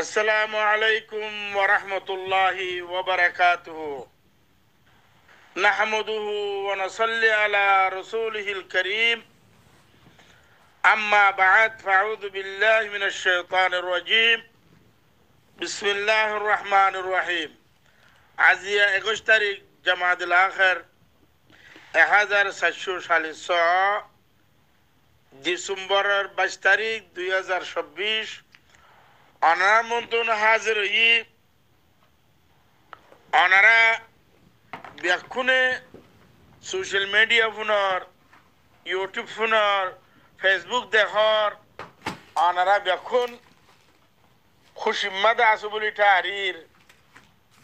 আসসালামু আলাইকুম ওয়া রাহমাতুল্লাহি ওয়া বারাকাতুহু নাহমাদুহু ওয়া নুসাল্লি আলা রাসূলিহিল কারীম আম্মা বা'দ ফাআউযু বিল্লাহি মিনাশ শাইতানির রাজীম বিসমিল্লাহির রহমানির রহিম আজিয়া 21 তারিখ জামাদুল আখির 1446 ডিসেম্বরের 22 তারিখ 2026 অনার মন্ত্রণ হাজির হই অনারা ব্যাকুনে সোশ্যাল মিডিয়া ফোনর ইউটিউব ফোনর ফেসবুক দেখর অনারা ব্যাকুন খুশিমাদে আসু বলি তাহারির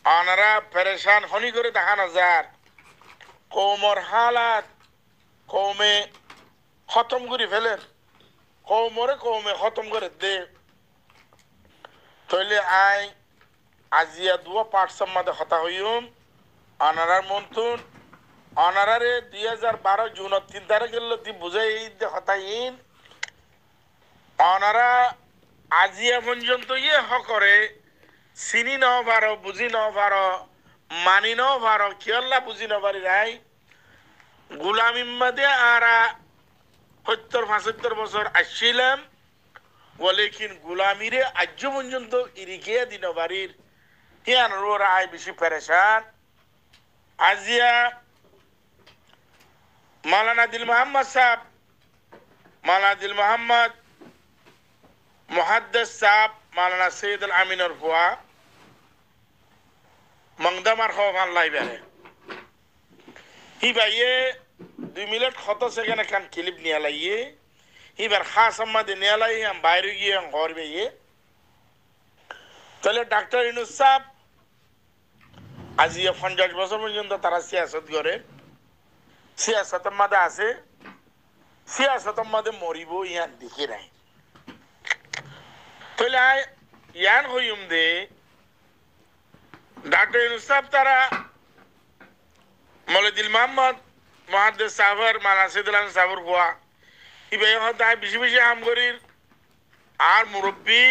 অনারা পেরেশান হনি করে দেখা নজার কৌমর হালাত কৌমে খতম করে ফেলেন কৌমে খতম করে দে তইলে আজিয়া দুয়া পার্টসের মধ্যে হতা হইম অনারার মন্তুন অনারারে 2012 জুন 3 তারিখ বুঝাই হতাইন অনারা আজিয়া পর্যন্ত করে চিনি ন পারো বুঝি ন পারো মানি ন পারো কিয়ল্লা বুঝি ন পারি রাই গুলামির মধ্যে আরা 70-75 বছর আসছিলাম ওয়ালেকিন গুলামিরে আজ পর্যন্ত ইরিকে দিন বাড়ির হিয়ান রোরা আয় বেশি পেরেশান আজিয়া মাওলানা দিল মোহাম্মদ সাহেব মাওলানা দিল মোহাম্মদ মুহাদ্দিস সাহেব মাওলানা সৈয়দ আল আমিনের ফুয়া মংদামার খাওয়ান লাইবারে হি ভাইয়ে 2 মিনিট কত সেকেন্ড কান ক্লিপ নিয়ে লাইয়ে এবার খাস আমাদের নেলাই বাইরে গিয়ে করবে তাহলে ডাক্তার ইউনূস সাহেব আজ 50 বছর পর্যন্ত তারা সিয়াসত করে সিয়াসতের মধ্যে আছে সিয়াসতের মধ্যে মরিব ইয়ান দেখি নাই তাহলে ইয়ান হইম দে ডাক্তার ইউনূস সাহেব তারা মৌলদিল মোহাম্মদ মুহাদ্দিস সাহেবের মাওলানা সৈয়দুল আমিন সাহেবের হুয়া ইবাই হতায় বেশি বেশি আম করির আর মুরব্বী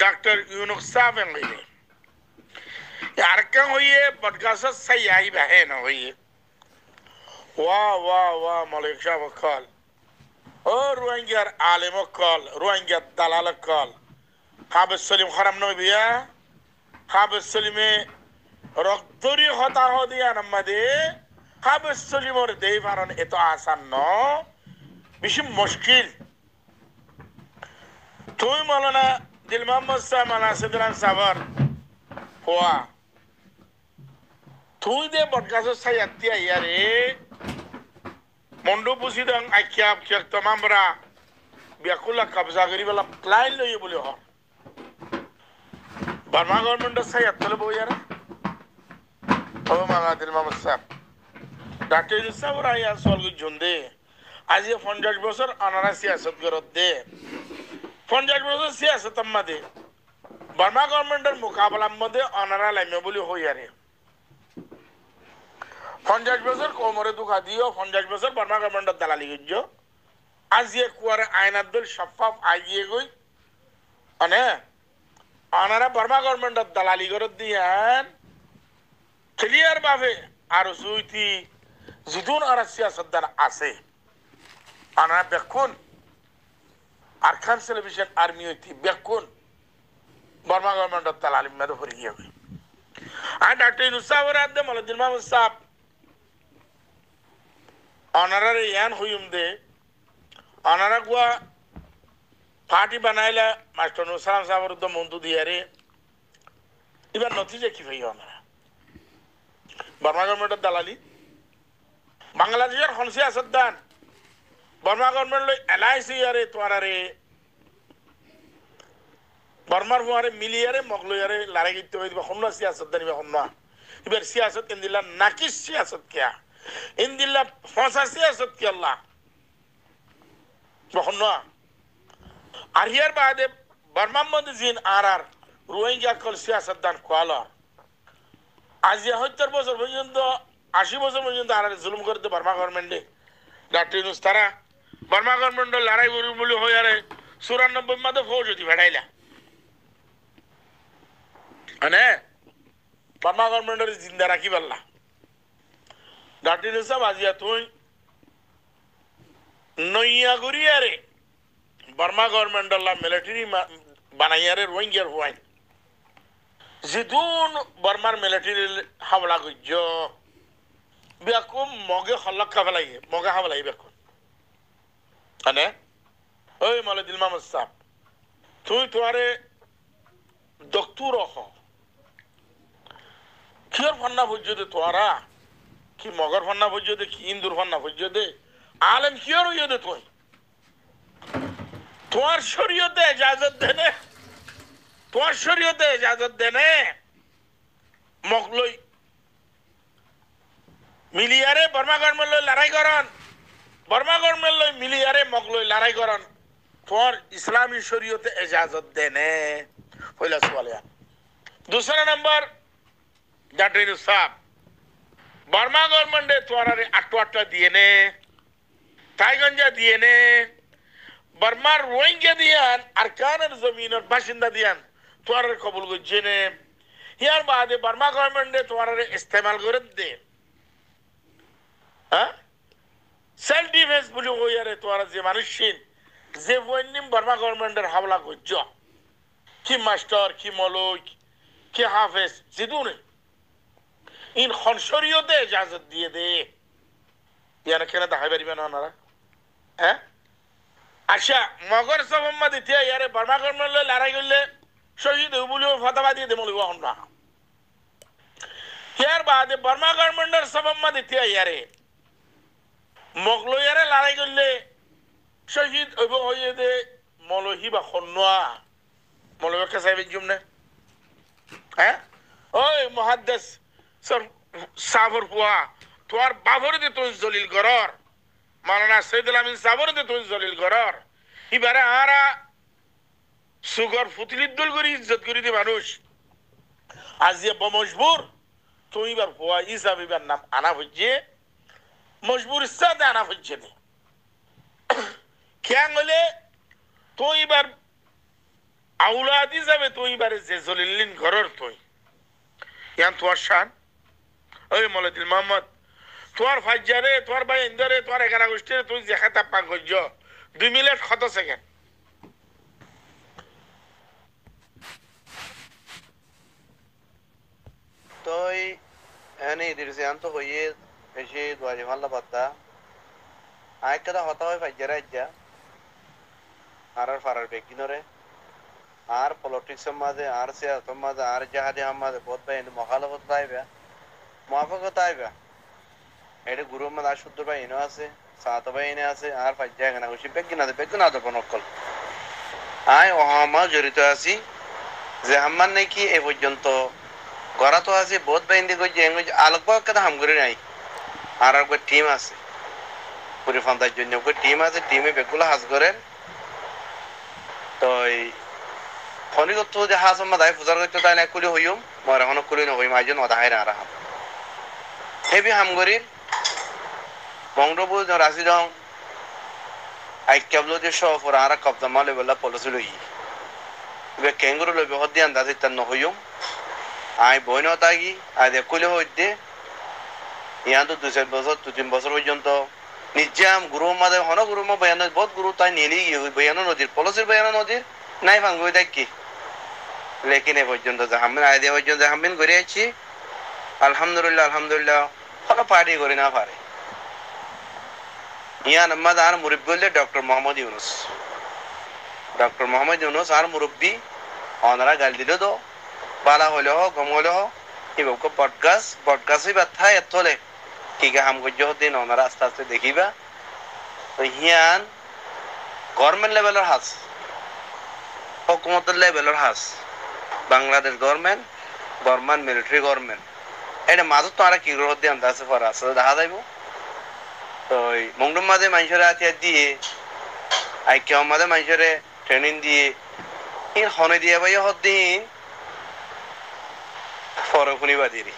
ডাক্তার ইউনুস সাহেব হইলে আরেকটা হইয়ে বদগাছত সাই আই বাহে না হইয়ে ওয়া মালিক সাহেব কল ও রোহিঙ্গার আলেম কল রোহিঙ্গার দালাল কল হাবেস সলিম খারাম নবিয়া হাবেস সলিমে রক্তরি হতা হদিয়া নামাদে হাবেস সলিমর দেই পারন এত আসান ন বেশি মুশকিল তুই মাওলানা দিল মোহাম্মদ সাহেব মাওলানা সৈয়দুল আমিন সাহেবের হুয়া তুই দে বদগাছ সাইয়াতি আইয়ারে মন্ডু পুষি দং আইকিয়াব কিয়াক তমামরা বিয়াকুলা কবজা করি বলা প্লাইন লই বলি হ বার্মা গভর্নমেন্টের সাইয়াত তলে বইয়ারে ও মাওলানা দিল মোহাম্মদ সাহেব ডাক্তার ইউনূস সাহেব আইয়া সলগু জন্দে আজ 50 বছর অনারা সিয়াসত করত দে 50 বছর সিয়াসতের মধ্যে বার্মা গভর্নমেন্টের মোকাবেলার মধ্যে অনারা লাইমে বলি হইয়ারে 50 বছর কোমরে দুঃখা দিও 50 বছর বার্মা গভর্নমেন্টের দালালি গজ্জ আজ কুয়ারে আইনাত দল সফাফ আগিয়ে গই মানে অনারা বার্মা গভর্নমেন্টের দালালি করত দিয়ান ক্লিয়ার ভাবে আর সুইতি জিদুন আর সিয়াসতদার আছে অনারা বেকুন আরকান টেলিভিশন আর্মি হইতি বেকুন বার্মা গভর্নমেন্টের দালালি মেদে ভরে গিয়ে গই আর ডাক্তার ইউনূস সাহেবের আদে মৌলদিল মোহাম্মদ সাহেব অনারারে ইয়ান হইম দে অনারা গুয়া পার্টি বানাইলা মাস্টার নুসালাম সাহেবের উদ্যম মন্তু দিয়ারে এবার নতিজে কি ভাই অনারা বার্মা গভর্নমেন্টের দালালি বাংলাদেশের হনসি আসাদান বার্মা গভর্নমেন্ট লই এলআইসি আরে তোয়ারে বার্মার হুয়ারে মিলিয়ারে মগলয়ারে লারে গিতে হইবা হন্না সিয়াসত দানিবা হন্না এবার সিয়াসত ইনদিল্লা নাকিস সিয়াসত কিয়া ইনদিল্লা ফসা সিয়াসত কি আল্লাহ হন্না আর হিয়ার বাদে বার্মা মধ্যে জিন আর রোহিঙ্গা কল সিয়াসত দান কোয়ালা আজ 70 বছর পর্যন্ত 80 বছর পর্যন্ত আর জুলুম করতে বার্মা গভর্নমেন্টে ডাক্তার ইউনূস তারা বার্মা গভর্নমেন্ট লড়াই বলি হইয়ারে 94 মধ্যে ফৌজ হতি ভেড়াইলা মানে বার্মা গভর্নমেন্টের জিন্দা রাখি পারলা ডাক্তার সাহেব আজিয়া তুই নইয়াগুড়িয়ারে বার্মা গভর্নমেন্টের মিলিটারি বানাইয়ারে রোহিঙ্গার হুয়াইন জিদুন বার্মার মিলিটারি হামলা করছ বেকুম মগে হল্লক খাবে লাগে মগে খাবে লাগে বেকুম মানে ওই মলে দিল মাহমুদ সাহেব তুই তোয়ারে দক্তুর রখ কিয়র ফান্না ভোজ্যদে তোয়ারা কি মগর ফান্না ভোজ্যদে কি ইন্দুর ফান্না ভোজ্যদে আলেম কিয়র হইয়দে তুই তোমার শরীয়তে ইজাজত দেনে তোমার শরীয়তে ইজাজত দেনে মগলই মিলিয়ারে বার্মা গভর্নমেন্ট লই লড়াই করন বার্মা গভর্নমেন্ট লই মিলিয়ারে মগলই লড়াই করন তোমার ইসলামী শরীয়তে ইজাজত দেনে পয়লা সওয়ালিয়া दूसरा नंबर জাটির সাহেব বার্মা গভর্নমেন্টে তোয়ারে আটটা দিয়ে নে টাইগঞ্জা দিয়ে নে বার্মার রোহিঙ্গা দিয়ান আর কানের জমিনের বাসিন্দা দিয়ান তোয়ারে কবুল করছে নে ইয়ার বাদে বার্মা গভর্নমেন্টে তোয়ারে ইস্তেমাল করে দে হ্যাঁ সেলফ ডিফেন্স বলে ওয়ারে তোয়ারা যে মানুষিন যে বন্যিম বার্মা গভর্নমেন্টের হামলা করছ কি মাস্টার কি মলক কি হাফেজ জিদুনে ইন খনসরিয়তে ইজাজত দিয়ে দে ইয়ানা কেন দেখাই পারিবে না ওনারা হ্যাঁ আচ্ছা মগর সবম্মা দিতে ইয়ারে বার্মা গভর্নমেন্ট লড়াই করলে শহীদ বলিও ফতোয়া দিয়ে দেবো লিব না ইয়ার বাদে বার্মা গভর্নমেন্টের সবম্মা দিতে ইয়ারে মগলো ইয়ারে লড়াই করলে শহীদ হইব হইয়ে দে মলহি বা খন্নোয়া মৌলবী সাহেব জুমনে হ্যাঁ ওই মুহাদ্দিস সর সাবর হুয়া তোর বাবর দে তুই জলিল গরর মাওলানা সৈয়দুল আমিন সাবর দে তুই জলিল গরর ইবারে আরা সুগর ফুতলিদুল করি ইজ্জত করি দি মানুষ আজ যে বমজবুর তুই বার হুয়া ইসাব ইবার নাম আনা হচ্ছে মজবুর সাথে আনা হচ্ছে না কেন হলে তুই এবার আউলাদ হিসাবে তুই এবারে যে জলিলিন ঘরের তুই ইয়ান তোর শান ওই মৌলদিল মোহাম্মদ তোর ফাইজারে তোর ভাই ইন্দরে তোর 11 আগস্টে তুই যে খাতা পাক করছ 2 মিনিট কত সেকেন্ড তোই এনে দিরছে আন্ত হইয়ে এসে দুয়ারি মাল্লা পাতা আয় কদা হতা হয় ফাইজারে আজ্জা আর ফারার বেকিনরে আর পলিটিক্স মাঝে আর সিয়াসত মাঝে আর জাহাদে মাঝে বহুত ভাই মখালফত আইবা মুআফাকত আইবা এটা গুরু মাঝে আর শুদ্ধ ভাই এনে আছে সাত ভাই এনে আছে আর পাঁচ জায়গা না হইছে বেকিনা তো নকল আয় ওহামা জড়িত আছি যে আমার নাকি এ পর্যন্ত গড়া তো আছে বহুত ভাই ইন্দি কই যে আলোকবা কথা হাম করে নাই আর একটা টিম আছে পুরি ফান্দার জন্য একটা টিম আছে টিমে বেকুলা হাজ করেন তো খনিগত যে হাজ আমরা দায় ফুজার করতে তাই না কুলি হইম মরা হন কুলি ন হইম আইজন ওদা হাইরা রাহাম হেবি হামগরি বংডবু রাশি রং আই কেবল যে সফর আর কবজা মালে বলা পলিসি লই বে কেঙ্গুরু লই বহুত দিয়ান দাদি তান ন হইম আই বইন তাগি আই দে কুলি হইতে ইয়ান তো 2 বছর 3 বছর পর্যন্ত নিজাম গুরু মাদে হন গুরু মা বয়ান বহুত গুরু তাই নেলি বয়ান নদীর পলিসির বয়ান নদীর নাই ভাঙ্গই দেখি लेकिन ए পর্যন্ত জাহামিন আইদে পর্যন্ত জাহামিন করে আছি আলহামদুলিল্লাহ কোনো পার্টি করে না পারে ইয়ান আম্মা আর মুরব্বি বললে ডক্টর মোহাম্মদ ইউনুস আর মুরব্বি ওনারা গাল দিল তো বালা হলো গম হলো এবারে পডকাস্টই ব্যথা এতলে ঠিক আছে হামগো দিন ওনারা আস্তে আস্তে দেখিবা তো ইয়ান গভর্নমেন্ট লেভেলের হাস হুকুমতের লেভেলের হাস বাংলাদেশ গভর্নমেন্ট মিলিটারি গভর্নমেন্ট এটা মাঝে তো আর কি গ্রহ দিয়ে আন্দাজে পড়া আছে দেখা যাইব তো মংডুম মাঝে মানুষের হাতিয়ার দিয়ে আইকেও মাঝে মানুষের ট্রেনিং দিয়ে ইন হনে দিয়ে ভাই হদিন ফরকুনি বাদিরি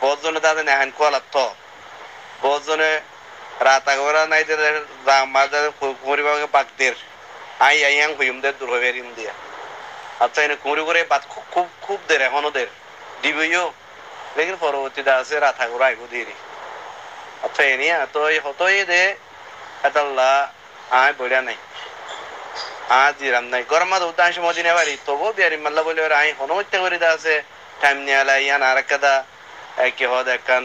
বহুত জনে তাদের নেহান কোয়ালাত তো বহুত জনে রাত আগরা নাই মাঝে পরিবারকে বাগদের আই আইয়াং হইম দে দূর হইম দিয়া আচ্ছা এনে কুমড়ি করে বাদ খুব খুব খুব দের এখনো দের দিবইও লেকিন পরবর্তীতে আছে রাথা করে আইগো দিরি আচ্ছা এনিয়া তো হতই দে এতাল্লা আয় বইরা নাই জিরাম নাই গরম মাদ উদ্যান সময় দিনে পারি তবু বিয়ারি মাল্লা বলে আই হনুমত্যা করে দা আছে টাইম নিয়ে আলা ইয়ান আর একটা কি হদ একান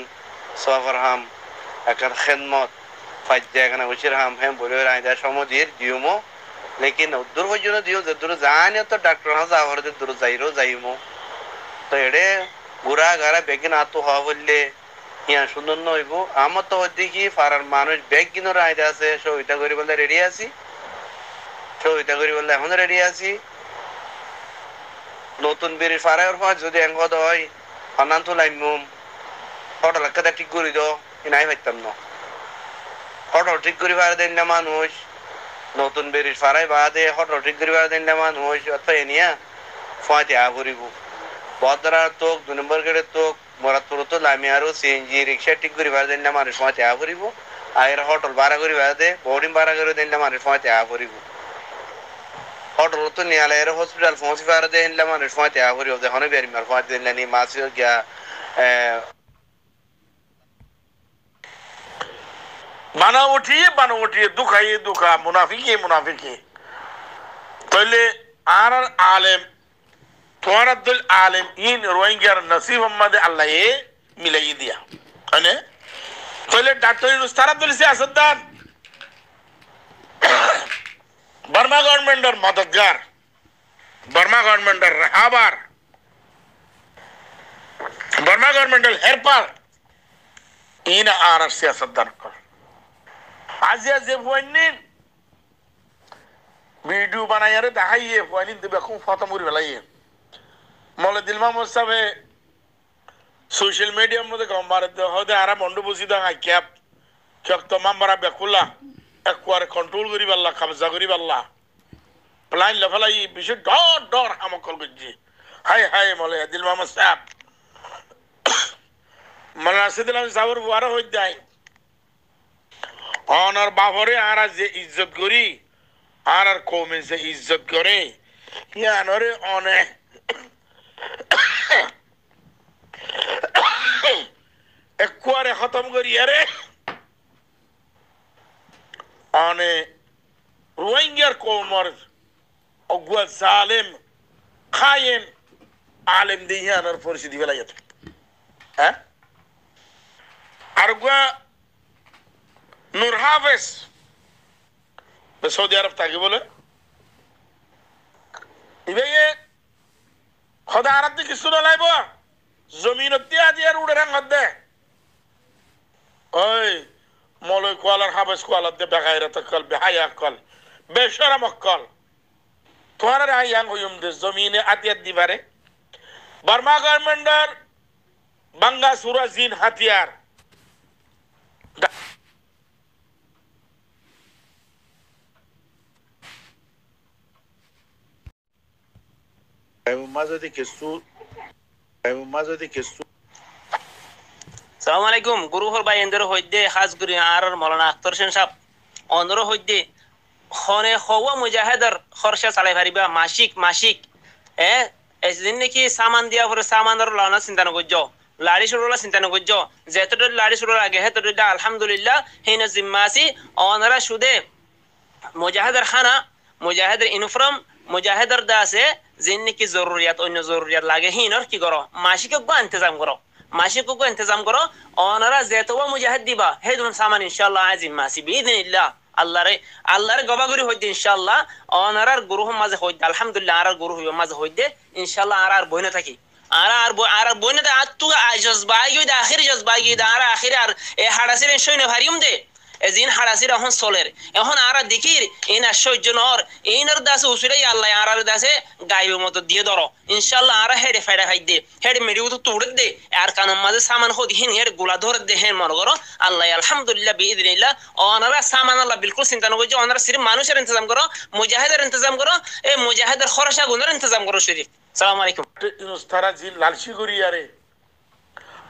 সফর হাম একান খেদমত ফাজ্জা এখানে বসির হাম হ্যাঁ বলে আই দা সময় দিয়ে দিওমো লেকিন উদ্দুর পর্যন্ত দিও যে দূর জানি তো ডাক্তার হাঁ যাওয়ার দূর যাইরো যাইমো তো এড়ে ঘুরা গারা বেগিন আতো হওয়া বললে ইয়া সুন্দর নইব আমার তো দেখি ফারার মানুষ ব্যাগ কিনোর আইতে আছে সহিতা করি বললে রেডি আছি সহিতা করি বললে এখন রেডি আছি নতুন বেরির ফারার পর যদি এঙ্গদ হয় অনান্ত লাইমুম ফটো লাগাতে ঠিক করে দাও নাই পাইতাম না ফটো ঠিক করে পারে দেন না মানুষ নতুন বেরির ফারাই বাদে ফটো ঠিক করে পারে দেন না মানুষ অথবা এনিয়া ফয়তে আগুরিব বদরা তোক 2 নম্বর গেড়ে তোক মরাতপুর তো লামি আরো সিএনজি রিক্সা ঠিক করে পারে দেন না মানুষ ফয়তে আগুরিব আয়ের হোটেল ভাড়া করে বাদে বোর্ডিং ভাড়া করে দেন না মানুষ ফয়তে আগুরিব হোটেল তো নিয়ালে এর হসপিটাল পৌঁছে পারে দেন না মানুষ ফয়তে আগুরিব যখন বেরি মার ফয়তে দেন নি মাসিও গিয়া বানা উঠিয়ে দুখাইয়ে দুখা মুনাফিকে তাহলে আর আলেম তোমার আব্দুল আলেম ইন রোহিঙ্গার নসিব মোহাম্মদ আল্লাহ এ মিলাই দিয়া মানে তাহলে ডাক্তার ইউনুস আব্দুল সিয়াসতদান বার্মা গভর্নমেন্টের মদতগার বার্মা গভর্নমেন্টের রাহাবার বার্মা গভর্নমেন্টের হেল্পার ইন আর সিয়াসতদান কর আজিয়া যে ফুয়াইনিন ভিডিও বানাইয়ারে দেখাইয়ে ফুয়াইনিন দেবে খুব ফতমুরি বেলাইয়ে মলে দিল মাহমুদ সাহেব সোশ্যাল মিডিয়ার মধ্যে গম্বার হতে আরা মন্ডু বসি দা ক্যাপ চক তমাম বারা বেকুলা একবারে কন্ট্রোল করি পারলা কবজা করি পারলা প্লাইন লেফালাই বেশি ডর হামকল করছি হাই মলে দিল মাহমুদ সাহেব মনে আসিদিল আমি সাবর বুয়ারা হয়ে যায় অনার বাপরে আর যে ইজ্জত করি আর কমে যে ইজ্জত করে ইয়ানরে অনেক একবারে খতম করি আরে অনে রোহিঙ্গার কৌমর অগুয়া জালেম খায়েন আলেম দিয়ে আনার পরিস্থিতি বেলা যেত হ্যাঁ আর গুয়া নূর হাফেজ সৌদি আরব থাকে বলে ইবে খোদা আরব দিয়ে কিছু নলাইব জমিন দিয়া দিয়ে উড়ে রাঙাত দে ওই মলয় কোয়ালার হাফেজ কোয়ালার দে বেগাইরা তকল বেহায়া কল বেশরম কল তোমার আইয়াং হইম দে জমিনে আতিয়াত দিবারে বার্মা গভর্নমেন্টের বাঙ্গা সুরা জিন হাতিয়ার সালাম আলাইকুম গুরুহর ভাই এন্দের হইদে খাস গুরি আর মাওলানা আখতার হোসেন সাহেব অনর হইদে খনে হওয়া মুজাহিদার খরচা চালাই পারিবা মাসিক এদিন নাকি সামান দিয়া পরে সামানের লানা চিন্তা নকরজ লাড়ি সুরলা চিন্তা নকরজ যেতটা লাড়ি সুরলা আগে হেতটা আলহামদুলিল্লাহ হিনা জিম্মাসি অনরা সুদে মুজাহিদার খানা মুজাহিদার ইউনিফর্ম মুজাহিদার দাসে জিন নাকি জরুরিয়াত অন্য জরুরিয়াত লাগে হিনর কি করো মাসিক গো ইন্তজাম করো মাসিককে ইন্তজাম করো ওনারা যেতবা মুজাহিদ দিবা হেদুন সামান ইনশাআল্লাহ আজিম মাসি বিইذنিল্লাহ আল্লাহর গবাগুরি হইতে ইনশাআল্লাহ ওনারার গুরুহ মাঝে হইতে আলহামদুলিল্লাহ আর গুরুহ মাঝে হইতে ইনশাআল্লাহ আর বইনা থাকি আর বইনা দা আত্তু আজজ বাইগি দা আখির জজ বাইগি দা আর আখির আর এ হাড়াসির শৈনে ভারিয়ম দে এজিন হাড়াসির এখন চলের এখন আর দেখির ইন আশ্চর্য নর ইনর দাসে উসুরাই আল্লাহ আর দাসে গাইব মতো দিয়ে ধরো ইনশাআল্লাহ আর হেডে ফাইডা খাই দে হেডে মেডিও তো তুড়ে দে আর কানের মাঝে সামান হদি হিন হেড গুলা ধরে দে হেন মনে করো আল্লাহ আলহামদুলিল্লাহ বিইذنিল্লাহ ওনারা সামান আল্লাহ বিলকুল চিন্তা না করছে ওনারা সির্ফ মানুষের ইন্তজাম করো মুজাহিদের ইন্তজাম করো এই মুজাহিদের খরচা গুনের ইন্তজাম করো শরীফ আসসালামু আলাইকুম তারা জিল লালসি করি আরে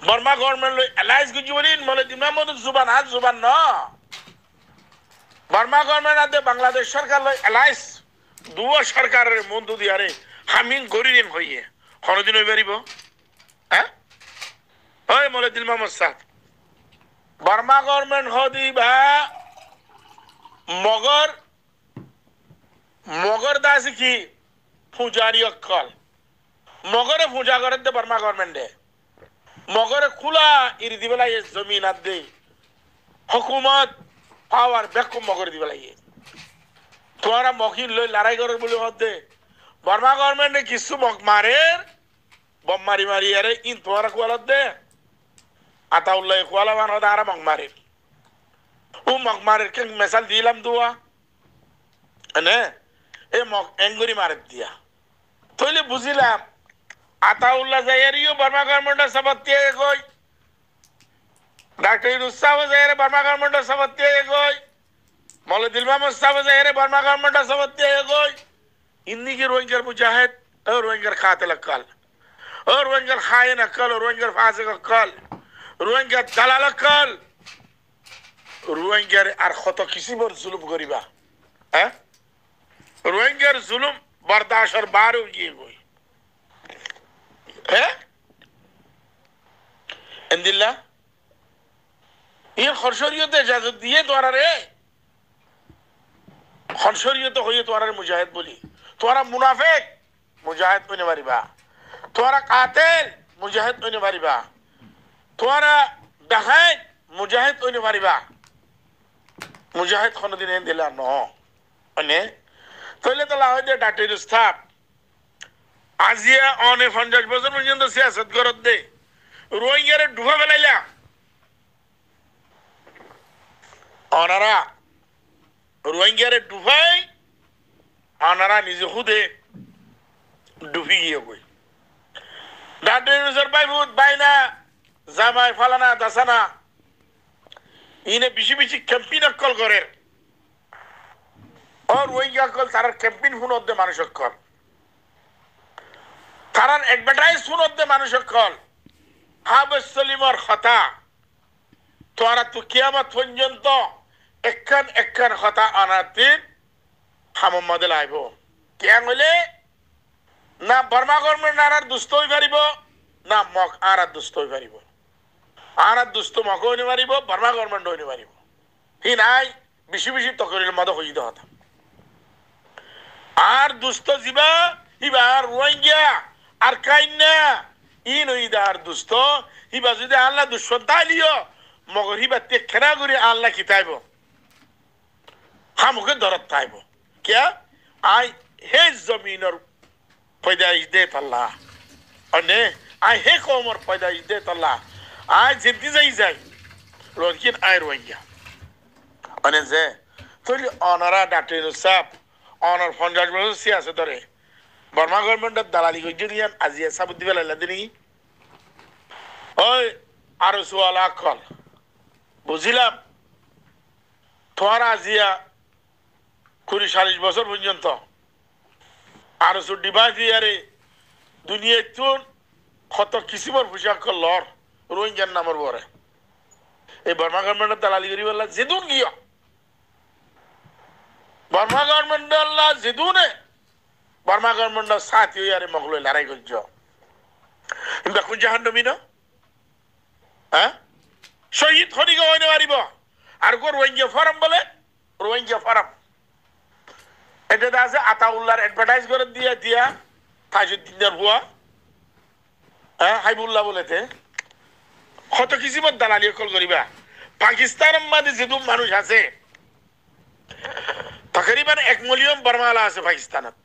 বার্মা গভর্নমেন্ট লই এলাইজ গুজি বলিন মলে দিমা মত জুবান না বার্মা গভর্নমেন্ট আদে বাংলাদেশ সরকার লই এলাইস দুয়া সরকারের মন্দ দিয়ারে হামিং গরিরিন হইয়ে কোনদিন হই পারিব হ্যাঁ ওই মৌলুদ্দিন মোহাম্মদ সাদ বার্মা গভর্নমেন্ট হদি বা মগর মগর দাস কি পূজারি অকল মগরে পূজা করে দে বার্মা গভর্নমেন্টে মগরে খোলা ইরি দিবে লাগে জমিন আর দে হুকুমত পাওয়ার বেকুম মগরে দিবে লাগে তোরা মকিল লই লড়াই করার বলে হতে বার্মা গভর্নমেন্টে কিছু মক মারে বম মারি মারি আরে ইন তোরা কোয়ালত দে আতাউল্লাহ কোয়ালা মান হদা আর মক মারে ও মক মারে কে মিসাল দিলাম দুয়া নে এ মক এঙ্গুরি মারে দিয়া তইলে বুঝিলাম আতাউল্লাহ জায়ারিও বার্মা গভর্নমেন্টের সবত্তিয়ে কই ডক্টর ইউনুসাহ জায়ারে বার্মা গভর্নমেন্টের সবত্তিয়ে কই মৌলুদ্দিন মোহাম্মদ সাহেব জায়ারে বার্মা গভর্নমেন্টের সবত্তিয়ে কই ইন্নি কি রোহিঙ্গার মুজাহিদ और रोहिंगर कातिल अक्कल और रोहिंगर खायन अक्कल और रोहिंगर फासिक अक्कल रोहिंगर दलाल अक्कल रोहिंगर আর কত কিসিমর জুলুম করিবা হ্যাঁ রোহিঙ্গার জুলুম বরদাশর বারও গিয়ে গই হ্যাঁ ইনদিল্লাহ এই খরশরিয়তে ইজাজত দিয়ে তোরা রে খরশরিয়ত হইয়ে তোরা মুজাহিদ বলি তোরা মুনাফিক মুজাহিদ হইতে পারিবা তোরা কাতিল মুজাহিদ হইতে পারিবা তোরা ডাকাত মুজাহিদ হইতে পারিবা মুজাহিদ কোনদিন এন দিলা ন মানে তইলে তো লাহ দে ডাক্তার স্থাপ আজিয়া অনে 50 বছর পর্যন্ত সিয়াসত করত দে রোহিঙ্গারে ডুবা ফেলাইলা অনারা রোহিঙ্গারে ডুবাই অনারা নিজে খুদে ডুবি গিয়ে গই ডাক্তার ইউনুসের বাইবুত বাইনা জামাই ফালানা দাসানা ইনে বেশি বেশি ক্যাম্পেইন কল করে और রোহিঙ্গা কল তার ক্যাম্পেইন শুনত দে মানুষ কল তারার অ্যাডভার্টাইজ শুনত দে মানুষ কল হাবস সলিমর খতা তোরা তো কিয়ামত পর্যন্ত একখান খতা আনাতিন হামমদ লাইব কেন হইলে না বার্মা গভর্নমেন্ট আর দুষ্ট হই পারিব না মক আর দুষ্ট হই পারিব আর দুষ্ট মক হইনি পারিব বার্মা গভর্নমেন্ট হইনি পারিব হি নাই বেশি বেশি তকরির মদ হই দে হতা আর দুষ্ট জিবা হিবা রোহিঙ্গা আর কাইন্না ইন হইদার দুষ্ট হিবা যদি আল্লাহ দুশ্মন তাইলিও মগর হিবা তে খেনা করে আল্লাহ কিতাইব হামুকে দরদ তাইব क्या आई हे जमीनर पैदाइश दे तल्ला अने आई हे कोमर पैदाइश दे तल्ला आई जिंदगी जाई जाई लेकिन आई रोहिंग्या अने जे तोली अनरा डाक्टर साहब अनर 50 বছর সিয়াসত ধরে বার্মা গভর্নমেন্টের দালালি কই দিয়ান আজিয়া সাবুদ্দি বেলা দিনি ওই আরো সুয়ালা কল বুঝিলাম তোরা আজিয়া 40 বছর পর্যন্ত আর ডিভাইস ইয়ারে দুনিয়ায় তুন কত কিসিমর পোশাক লর রোহিঙ্গার নামের পরে এই বার্মা গভর্নমেন্টের দালালি করি বললা যেদুন গিয়া বার্মা গভর্নমেন্ট আল্লাহ যেদুনে বার্মা গভর্নমেন্টের সাথী ইয়ারে মগল লড়াই করছ কিন্তু কোন জাহান্নামী না হ্যাঁ শহীদ খনিকে হইতে পারিব আর কোন রোহিঙ্গা ফার্ম বলে রোহিঙ্গা ফার্ম এটা আছে আতাউল্লাহর অ্যাডভার্টাইজ করে দিয়া দিয়া তাজউদ্দিনের হুয়া হ্যাঁ হাইবুল্লাহ বলেতে কত কিসিমত দালালি কল করিবা পাকিস্তানের মধ্যে যেদু মানুষ আছে তকরিবান 1 মিলিয়ন বার্মাওয়ালা আছে পাকিস্তানত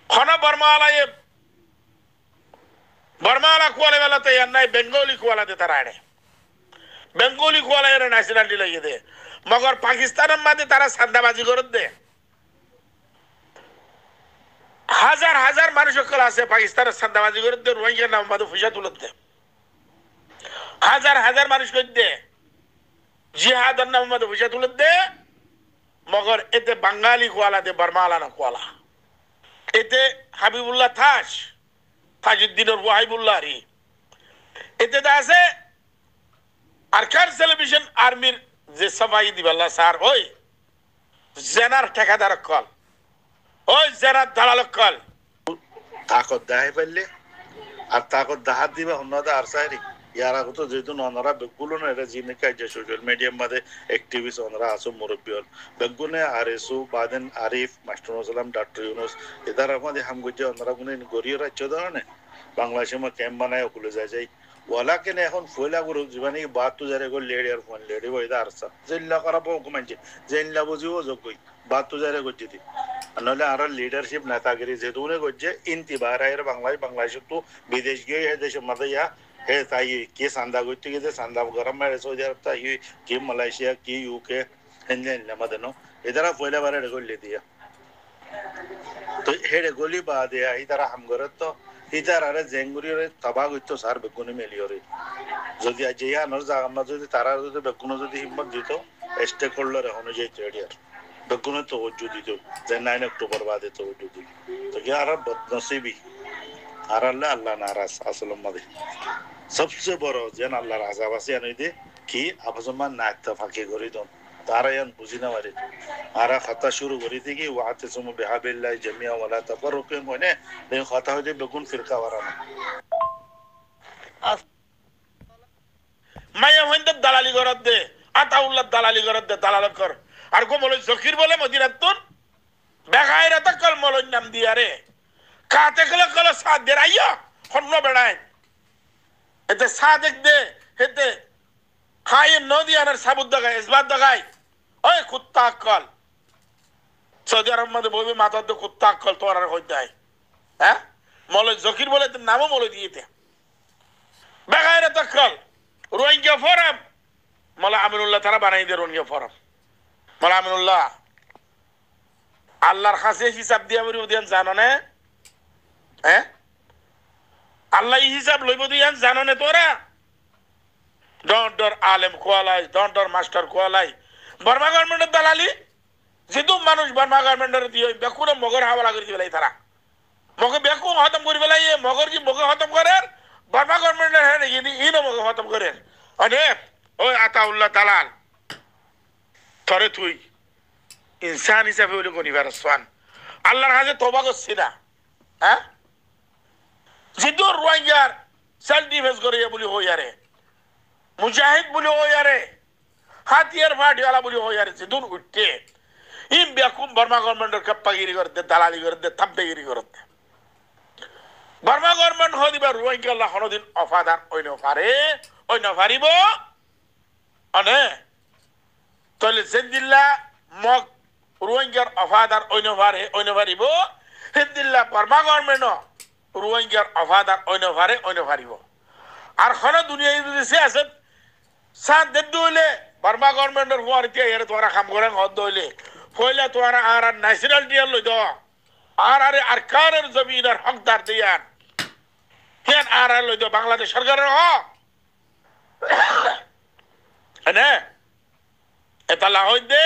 খনা বার্মাওয়ালা কোয়ালে বেলা তো ইয়ার নাই বেঙ্গলি কোয়ালা দে তারা আড়ে বেঙ্গলি কোয়ালা এর ন্যাশনালিটি লাগিয়ে দে মগর পাকিস্তানের মধ্যে তারা সান্দাবাজি করে দে হাজার হাজার মানুষ সকল আছে পাকিস্তানের সান্দাবাজি করে দে রোহিঙ্গার নাম বাদে ফুসা তুলত দে হাজার হাজার মানুষ করে দে জিহাদের নাম বাদে ফুসা তুলত দে মগর এতে বাঙালি কোয়ালা দে বার্মাওয়ালা না কোয়ালা এতে হাবিবুল্লাহ তাজউদ্দিনের ওয়াহিবুল্লাহ রি এতে আছে আরকান টেলিভিশন আর্মির যে সবাই দিবাল্লাহ স্যার ওই জেনার ঠিকাদার কল ওই জেনার দালাল কল তাকত দেখাই পারলে আর তাকত দাহাত দিবা অন্যদা আর সাইরি ইয়ার আগত যেহেতু অনরা বেগুলো না এটা জিনে কাজে সোশ্যাল মিডিয়ার মধ্যে অ্যাক্টিভিস্ট অনরা আসো মুরব্বী হল বেগুনে আর এসু বাদেন আরিফ মাস্টার সালাম ডক্টর ইউনুস এদার আমাদের হামগুজে অনরা গুনে গড়িয়ে রাজ্য ধরনে বাংলাদেশের মধ্যে ক্যাম্প বানায় ওগুলো যায় ওলা কেন এখন ফয়লা গুরু জীবনে বাদ তো যারে গো লেডি আর ফোন লেডি বইদা আরসা জেল্লা করা বউ কমাইছে জেল্লা বুঝিও যোগ্যই বাদ তো যারে গজ্জি দি নহলে আর লিডারশিপ নেতাগিরি যেহেতু করছে ইনতিবার আয়ের বাংলাদেশ তো বিদেশ গিয়ে হে দেশের মধ্যে ইয়া হে তাই কি সান্দা করতে গেছে সান্দা গরম মেরে সৌদি আরব তাই কি মালয়েশিয়া কি ইউকে হেনলে মধ্যে নো এদারা পয়লা বারে গলি দিয়া তো হেডে গলি বা দেয়া ইতারা হামগরত তো ইতার আরে জেঙ্গুরিরে তবা গইতো সার বেগুনি মেলিওরে যদি আজ ইয়া নর জাগা যদি তারা যদি বেগুনো যদি হিম্মত দিত স্টেক হোল্ডার অনুযায়ী ট্রেডিয়ার বেগুনে তো দিত যে 9 অক্টোবর বাদে তো দিত তো কি আর বদনসিবি আর আল্লাহ আল্লাহ নারাজ আসল মধ্যে সবচেয়ে বড় যেন আল্লাহর আযাব আছে আনইদে কি আবজমান না ইত্তেফাকি করি দন তারা ইয়ান বুঝি না মারে আর খাতা শুরু করি থেকে ওয়াতাসমু বিহাবিল্লাহি জামিআ ওয়ালা তাফাররুকু মনে এই কথা হইতে বেগুন ফিরকা ওয়ারানা মায়া হইন্দে দালালি করত দে আতাউল্লাহ দালালি করত দে দালাল কর আর গো মলে জকির বলে মদিনাতুন বেগায়রা তাকল মলন নাম দিয়ারে কাতে গেলে গেলে সাদ দে আইয়া হন্ন বেড়ায় এতে সাদেক দে হেতে খায় নদী আনার সাবুদ দাগায় ইসবাত দাগায় ওই কুত্তা কল সৌদি আরব মধ্যে বলবে মাথার দে কুত্তা কল তোর আর হইতে হয় হ্যাঁ মলে জকির বলে তোর নামও মলে দিয়েতে বেগায়রা তাকল রোহিঙ্গা ফোরাম মলা আমিনুল্লাহ তারা বানাই দে রোহিঙ্গা ফোরাম মলা আমিনুল্লাহ আল্লাহর কাছে হিসাব দিয়া বলি ওদিয়ান জানো না হ্যাঁ আল্লাহ হিসাব লইব দিয়ান জানো না তোরা ডর আলেম কোয়ালাই ডর মাস্টার কোয়ালাই বর্মা গভর্নমেন্টের দালালি যেহেতু মানুষ বর্মা গভর্নমেন্টের দিয়ে বেকুরে মগর হাওয়ালা করে দিবে তারা মগে বেকু খতম করে বেলাই মগর কি মগে খতম করে বর্মা গভর্নমেন্টের হ্যাঁ ইনো মগে খতম করে অনেক ওই আতাউল্লাহ দালাল তরে তুই ইনসান হিসাবে বলে গনিবার সোয়ান আল্লাহর কাছে তওবা করছি না হ্যাঁ যেহেতু রোহিঙ্গার সেলফ ডিফেন্স করে বলি হইয়ারে মুজাহিদ বলি হইয়ারে হাতিয়ার ফাটিওয়ালা বলি হইয়ারে যেহেতু উঠতে ইম বেকুম বর্মা গভর্নমেন্টের কাপ্পাগিরি করতে দালালি করতে থাপ্পেগিরি করতে বর্মা গভর্নমেন্ট হয়ে দিবা রোহিঙ্গা আল্লাহ কোনোদিন অফাদার ওই নফারিব অনে তাহলে জেন্দিল্লা মগ রোহিঙ্গার অফাদার ওই নফারিব হিন্দিল্লা বর্মা গভর্নমেন্ট রোহিঙ্গার অফাদার ওই নফারিব আর কোনো দুনিয়ায় যদি সে আছে সাত দেড় হইলে বর্মা গভর্নমেন্টের হুয়ার এতিয়া এর তোরা কাম করে হদ হইলে কইলে তোরা আর ন্যাশনাল ডিয়ার লই দাও আর কারের জমিনের হকদার দিয়ান কেন আর লই দাও বাংলাদেশ সরকারের হক হ্যাঁ এটা লাহই দে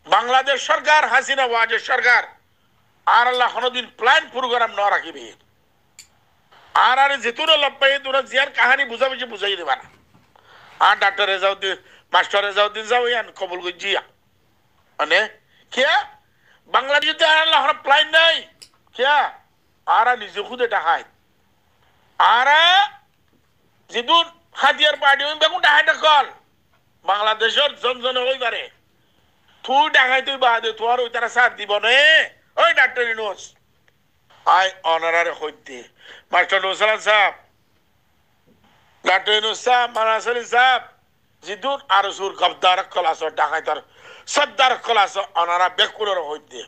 বাংলাদেশ সরকার হাসিনা ওয়াজের সরকার আর আল্লাহ কোনোদিন প্ল্যান প্রোগ্রাম ন রাখিবি আর যেতুনো লপ্পাই তোরা জিয়ার কাহানি বুঝাবুঝি বুঝাই দেবা না আর ডাক্তার রেজাউদ্দিন মাস্টার রেজাউদ্দিন যাও ইয়ান কবুল গজিয়া মানে কিয়া বাংলাদেশে আর আল্লাহ প্ল্যান নাই কিয়া আর নিজে খুদে ডাকায় আর যেহেতু হাতিয়ার পার্টি ওই বেগুন ডাকাইটা কল বাংলাদেশের জনজনে হই পারে তুই ডাকাই তুই বাদে তোর ওই তারা সাথ দিব নে ওই ডাক্তার ইউনুস আই অনারারে হইতে মাস্টার নুসরাত সাহেব ডাক্তার ইউনুস সাহেব মানাসরি সাহেব জিদুন আর সুর গবদার ক্লাস ডাকাই তার সদ্দার ক্লাস অনারা বেকুরের হইতে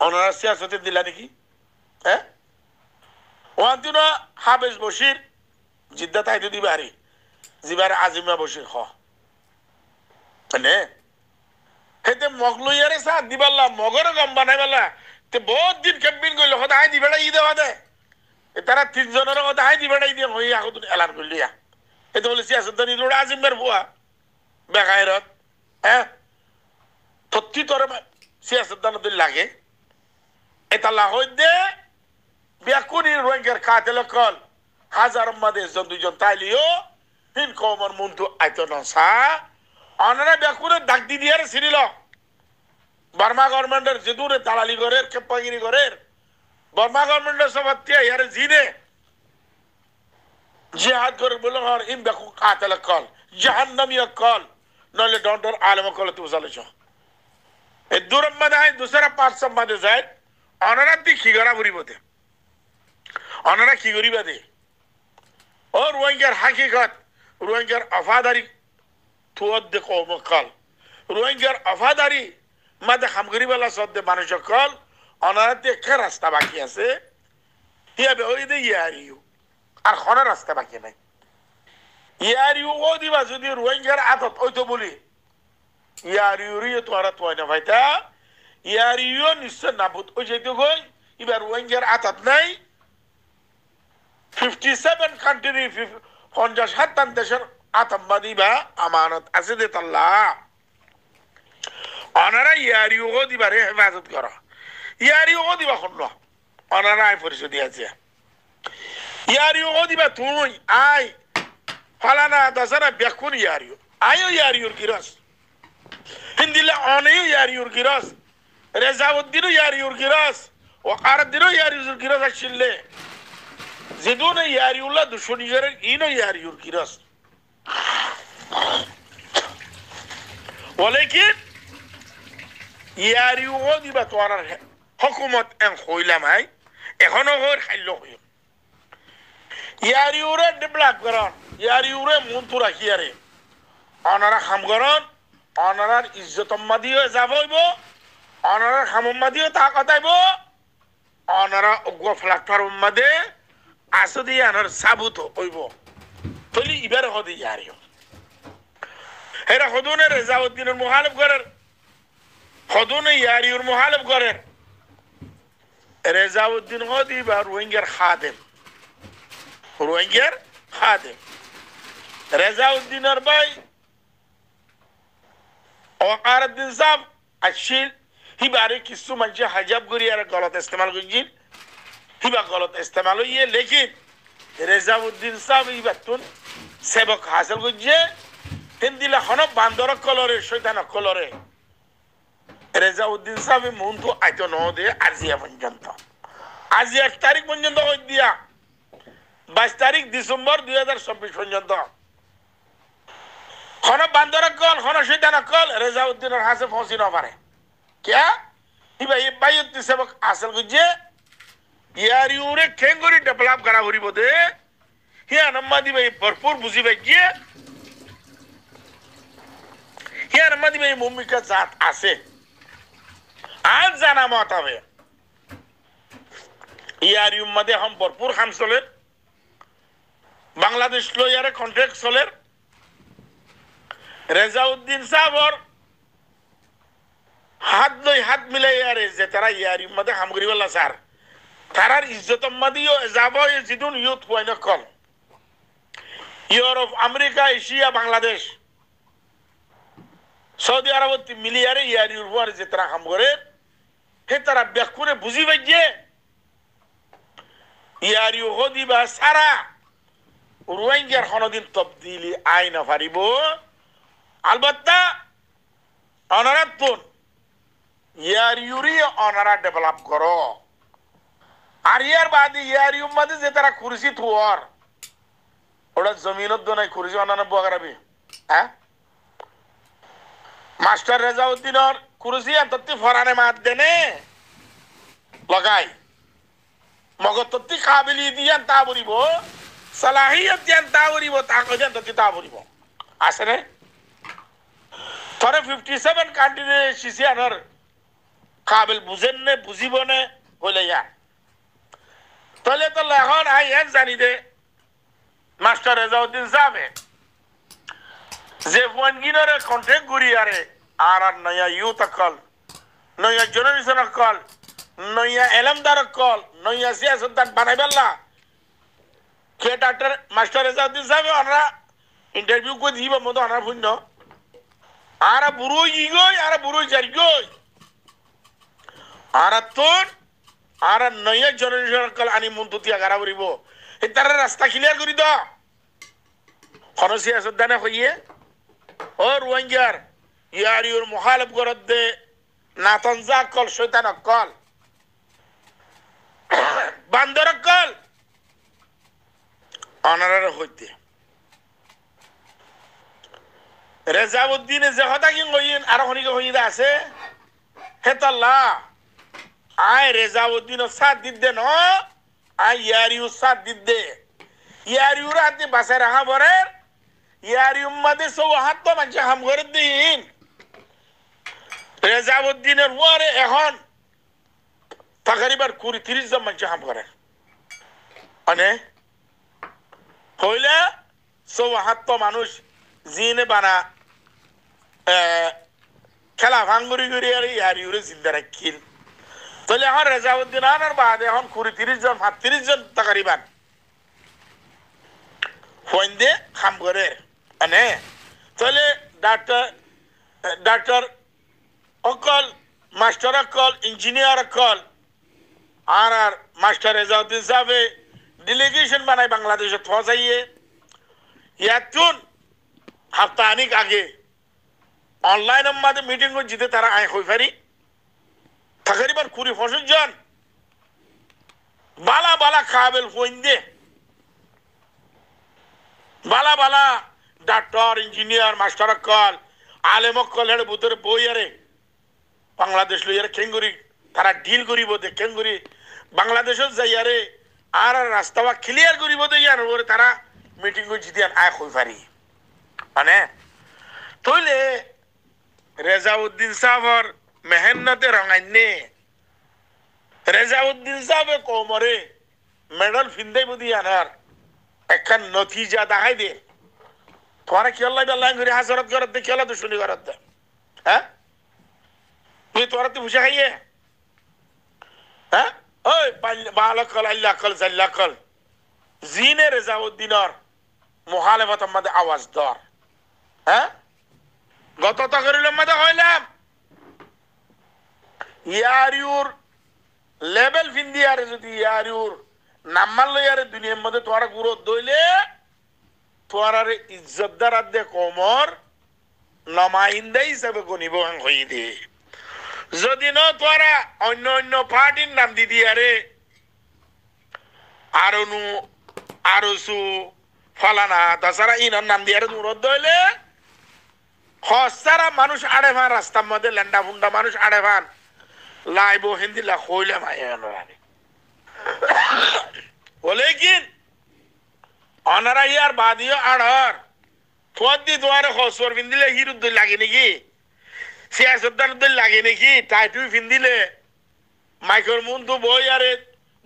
অনারা সিয়াসতে দিলা নাকি হ্যাঁ ওয়ান্তিন হাফেজ বশির জিদ্দা তাইতে দিবারি জিবারে আজিমা বশির খ মানে হেতে মগলইয়ারে সাথ দিবাল্লা মগর গম বানাইবাল্লা তে বহুত দিন ক্যাম্পেইন কইলো হদা আই দিবেড়া ই দেওয়া দে তারা তিনজনের কথা আই দিবেড়াই দিয়ে হই এখন এলান করলিয়া এতে বলে সিয়াসত নিদুড়া আজিমের বুয়া বেগায়রত হ্যাঁ সত্যি তোর সিয়াসত লাগে এটা লাহই দে বেকুনি রোহিঙ্গার কাতেল কল হাজার মাদে একজন দুইজন তাইলিও হিন কমর মুন্তু আইতো নসা অনারা বেকুনে ডাক দি দিয়ার সিরিল বর্মা গভর্নমেন্টের যেদুরে দালালি করে খেপাগিরি করে বর্মা গভর্নমেন্টের সবাতিয়া ইয়ারে জিনে জিহাদ করে বলে হর ইম বেকু কাতাল কল জাহান্নামিয়া কল নলে ডন্ডর আলম কল তু জালে চ এ দূরম মাদায় দুসরা পাঁচ সব মাদে যায় অনারা দি খিগরা বুড়িবতে অনারা খিগরিবা দে ও রোহিঙ্গার হাকিকত রোহিঙ্গার অফাদারি থুয়দ দে কওম কল রোহিঙ্গার অফাদারি মাদে হামগরিবালা সদ্দে মানুষ কল অনারাতে একটা রাস্তা বাকি আছে হিয়াবে ওই দে ইয়ারিও আর খনা রাস্তা বাকি নাই ইয়ারিও ও দিবা যদি রোহিঙ্গার আদত ওই তো বলি ইয়ারিও তো আর তো না ভাইতা ইয়ারিও নিশ্চয় নাবুদ ওই যেতে গই এবার রোহিঙ্গার আদত নাই 57 কান্ট্রি 57 দেশের আতঙ্কবাদী বা আমানত আছে দে আল্লাহ অনারা ইয়ারিও দিবারে হেফাজত করা ইয়ারিও দিবা খন্ন অনারা আই পরিষদ আছে ইয়ারিও দিবা তুই আই ফালানা দশরা বেকুন ইয়ারিও আয়ো ইয়ারিওর গিরাস হিন্দিলা অনেও ইয়ারিওর গিরাস রেজাউদ্দিন ইয়ারিওর গিরাস ওয়াকারুদ্দিন ইয়ারিওর গিরাস আসলে জিদুন ইয়ারিউল্লাহ দুশনিজের ইনো ইয়ারিওর গিরাস ওয়ালাকিন ইয়ারিও দিবা তোরার হুকুমত এন কইলামাই এখনো হর খাইলো হই ইয়ারিউরে ডেভেলপ করন ইয়ারিউরে মন্তু রাখিয়ারে অনারা খাম করন অনারার ইজ্জতম্মাদিও যাবইব অনারার খামম্মাদিও তা কথাইব অনারা অগ্র প্ল্যাটফর্ম মাদে আসদি আনার সাবুত হইব তলি ইবার হদি ইয়ারিও এরা হদুনে রেজাউদ্দিনের মুখালিফ করেন হদুনে ইয়ারিউর মুখালিফ করেন রেজাউদ্দিন হদি বা রোহিঙ্গার খাদেম রোহিঙ্গার খাদেম রেজাউদ্দিনের ভাই ওয়াকারুদ্দিন সাহেব আসছিল হিবারে কিছু মানুষ হাজাব করি আর গলত ইস্তেমাল করছিল হিবা গলত ইস্তেমাল হইয়ে লেকিন রেজাউদ্দিন সাহেব ইবাতুন সেবক হাসিল করছে হিন্দিলা হন বান্দর কলরে শৈতান কলরে রেজাউদ্দিন সাহেব মন্তু আইতো ন দে আজিয়া পর্যন্ত আজি 1 তারিখ পর্যন্ত হই দিয়া 22 তারিখ ডিসেম্বর 2024 পর্যন্ত হন বান্দর কল হন শৈতান কল রেজাউদ্দিনের হাসে পৌঁছি না পারে क्या इबा ये बायत सबक हासिल गुजे यारियोरे केंगोरी डेवलप करा हुरी बोदे हिया नम्मादी भाई भरपूर बुझी भाई हिया नम्मादी भाई मुम्मी का जात आसे आज जाना मत हवे यारियो मदे हम भरपूर काम चले बांग्लादेश लो यारे कॉन्ट्रैक्ट चले रेजाउद्दीन साहब और हाथ दो हाथ मिले यार जे तारा यारी मदे हामगरी वाला सार तारार इज्जत मदियो जाबो ये जिदुन यूथ हुआ न कल यूरोप अमेरिका एशिया बांग्लादेश सऊदी अरब मिली यार यारी उर्वर जे तारा हामगरे हे तारा बेकुने बुझी बजे यारी होदी बा सारा रोहिंग्यार खनदिन तब्दीली आय ना पारिबो अलबत्ता अनरातुन ইয়ারিউরি অনারা ডেভেলপ করো আর ইয়ার বাদে ইয়ারিউ মধ্যে যে তারা কুরসি থুয়ার ওটা জমিনত দো নাই কুরসি অনানা বগারাবি হ্যাঁ মাস্টার রেজাউদ্দিনের কুরসি আন্ততি ফরানে মাত দেনে লাগাই মগততি কাবিলি দিয়ান তা বলিব সালাহিয়ত দিয়ান তা বলিব তা কইয়ান ততি তা বলিব আসে রে তরে 57 কান্ট্রি সিসিয়ানর কাবিল বুঝেন নে বুঝিব নে বলে ইয়া তাহলে তো এখন আই এক জানি দে মাস্টার রেজাউদ্দিন সাহেব যে ফোনগিনরে কন্ট্যাক্ট করি আরে আর আর নয়া ইউথ কল নয়া জেনারেশন কল নয়া এলমদার কল নয়া সিয়াসতদান বানাইবেলা কে ডাক্তার মাস্টার রেজাউদ্দিন সাহেব আমরা ইন্টারভিউ কো দিব মতো আনা ফুন্য আর বুড়ো ইগই আর বুড়ো জারিগই আরাতন আর নয়া জেনারেশন কল আনি মুন্তুতিয়া গারা করিব এটার রাস্তা ক্লিয়ার করি দাও খনসিয়া সদানে হইয়ে ও রোহিঙ্গার ইয়ারিউর মুখালিফ করত দে নাতনজা কল শয়তান কল বান্দরকল অনারার হইতে রেজাউদ্দিনে যে কথা কি কইন আর হনিকে হইদা আছে হেতাল্লা আয় রেজাউদ্দিন সাথ দিদে ন আয় ইয়ারিউ সাথ দিদে ইয়ারিউ রাতে বাসে রাখা বরে ইয়ারিউ মাদে সো হাত তো মাঝে হাম করে দিন রেজাউদ্দিনের ওয়ারে এখন তাকরিবার 30 জন মাঝে হাম করে মানে হইলে সো হাত তো মানুষ জিনে বানা খেলা ভাঙ্গুরি করি আর ইয়ারিউরে জিন্দা রাখিল তাহলে এখন রেজাউদ্দিন আনার বাদে এখন 30 জন 35 জন তাকরিবান ফইন্দে কাম করে মানে তাহলে ডাক্তার অকল মাস্টার অকল ইঞ্জিনিয়ার অকল আর মাস্টার রেজাউদ্দিন সাহেব ডেলিগেশন বানায় বাংলাদেশে পৌঁছাইয়ে ইয়াতুন হাফতানিক আগে অনলাইনের মাঝে মিটিং জিতে তারা আয় হই পারি তাকরিবান 25 জন বালা বালা কাবেল ফইন্দে বালা বালা ডাক্তার ইঞ্জিনিয়ার মাস্টার অকল আলেম অকল হেড়ে বুতরে বই আরে বাংলাদেশ লইয়ারে কেঙ্গুরি তারা ডিল করিব দে কেঙ্গুরি বাংলাদেশত যাই আরে আর রাস্তা ক্লিয়ার করিব দে ইয়ার ওরে তারা মিটিং জিতে আয় হই পারি মানে তইলে রেজাউদ্দিন সাহেবর মেহনতে রঙাইনে রেজাউদ্দিন সাহেব কোমরে মেডেল ফিন্দাই বুদি আনার একখান নতিজা দেখাই দে তোরা কি আল্লাহ আল্লাহ করে হাসরত করত দে খেলা তো শুনি করত দে হ্যাঁ তুই তোরা তো বুঝে খাইয়ে হ্যাঁ ওই বালকল আল্লাহ কল জাল্লাহ কল জিনে রেজাউদ্দিনর মুখালেফত আমাদের আওয়াজ দর হ্যাঁ গত তকরিলের মধ্যে হইলাম ইয়ারিউর লেভেল ফিন্দি আরে যদি ইয়ারিউর নাম্বার লইয়ারে দুনিয়ার মধ্যে তোরা গুরু দইলে তোরার ইজ্জতদার আদে কোমর নমাইন্দা হিসাবে গনিব হই দে যদি ন তোরা অন্য অন্য পার্টির নাম দি দিয়ারে আরনু আরসু ফলানা তাছাড়া ইনার নাম দিয়ারে দূরত দইলে হসারা মানুষ আড়ে ভান রাস্তার মধ্যে লেন্ডা ফুন্ডা মানুষ আড়ে ভান লাইব হিন্দি লা হইলে মাইয়ারে ওলেকিন অনারা ইয়ার বাদিও আড়ার থোদি তোমারে হসর ফিন্দিলে হিরুদ লাগে নাকি সিয়াসতদার লাগে নাকি টাইটুই ফিন্দিলে মাইকর মন তো বই আরে